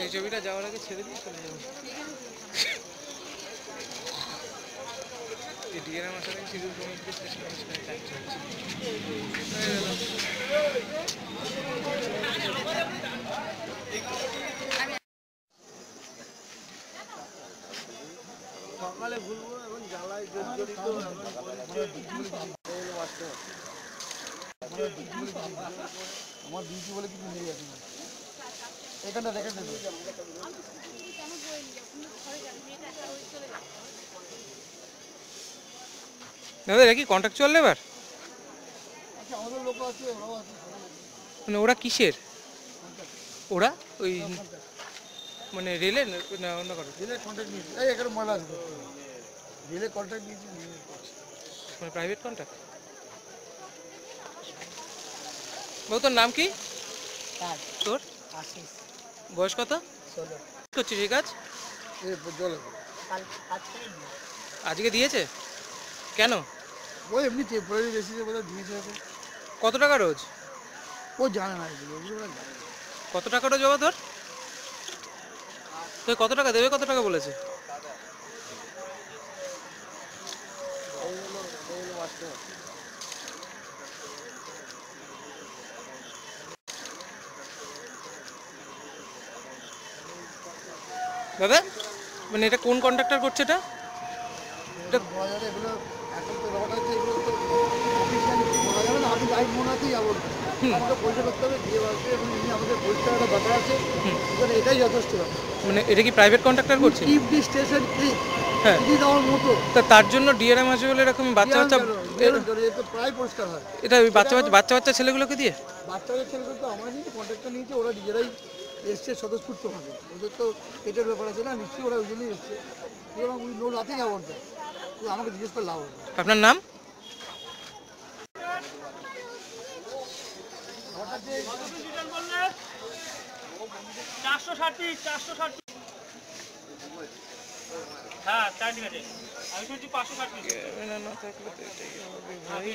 এই ছবিটা যাওয়ার আগে ছেড়ে দিয়ে চলে যাবো। ডিএনএ মাসারে সিভিল কমিটি স্টেশন কমিশনের কাজ চলছে। সকালে ঘুরবো, এখন জ্বালায় জর্জরিত। আমার ডিউটি বলে কিছু নেই এখন। এখানটা দেখেন দাদা, এটা কি কন্ট্রাকচুয়াল লেবার? আমাদের লোক আছে, ওরাও আছে। মানে ওরা কিসের? ওরা ওই মানে রেলের না অন্য কারো? রেলের কন্ট্রাক্ট নিয়েছে। এই এখানে ময়লা আছে, রেলের কন্ট্রাক্ট নিয়েছে, মানে প্রাইভেট কন্ট্রাক্ট। বাবু, তোর নাম কি? তোর আশিস। বয়স কত? 16। করছিস এই কাজ? জলে আজকে দিয়েছে কেন? ওই এমনি টেম্পোরারি বেসিসে বোধহয় দিয়েছে। কত টাকা রোজ? ও জানে না এগুলো, কত টাকা রোজ বাবা তোর? তুই কত টাকা দেবে? কত টাকা বলেছে? দাদা, মানে এটা কোন কন্ট্রাক্টর করছে এটা? এটা বলা যাবে এগুলো এখন তো ব্যাপারটা হচ্ছে, এগুলো তো অফিসিয়ালি বলা যাবে না। আমি যাই মনে আছি যাবো, আমাকে পয়সা করতে হবে, দিয়ে আসবে এবং এমনি আমাদের পরিষ্কার একটা ব্যাপার আছে, এটাই যথেষ্ট। মানে এটা কি প্রাইভেট কন্ট্রাক্টর করছে? কিপ দি স্টেশন ক্লিন, হ্যাঁ, দিদি দেওয়ার মতো। তার জন্য ডিএরএম আসবে বলে এরকম বাচ্চা বাচ্চা প্রায় পরিষ্কার হয়। এটা বাচ্চা ছেলেগুলোকে দিয়ে? বাচ্চাদের ছেলেগুলো তো আমরা নিয়ে কন্ট্রাক্টটা নিয়েছে, ওরা নিজেরাই এসছে স্বতঃস্ফূর্ত হবে। ওদের তো পেটের ব্যাপার আছে না, নিশ্চয়ই ওরা ওই জন্যই এসছে। সুতরাং ওই নো রাতেই যাবো, আমাকে জিজ্ঞেস করে লাভ হবে। আপনার নাম? হ্যাঁ, 4 ঠিক আছে। আমি শুনছি 560। না থাকলে তো এটাই হবে ভাই।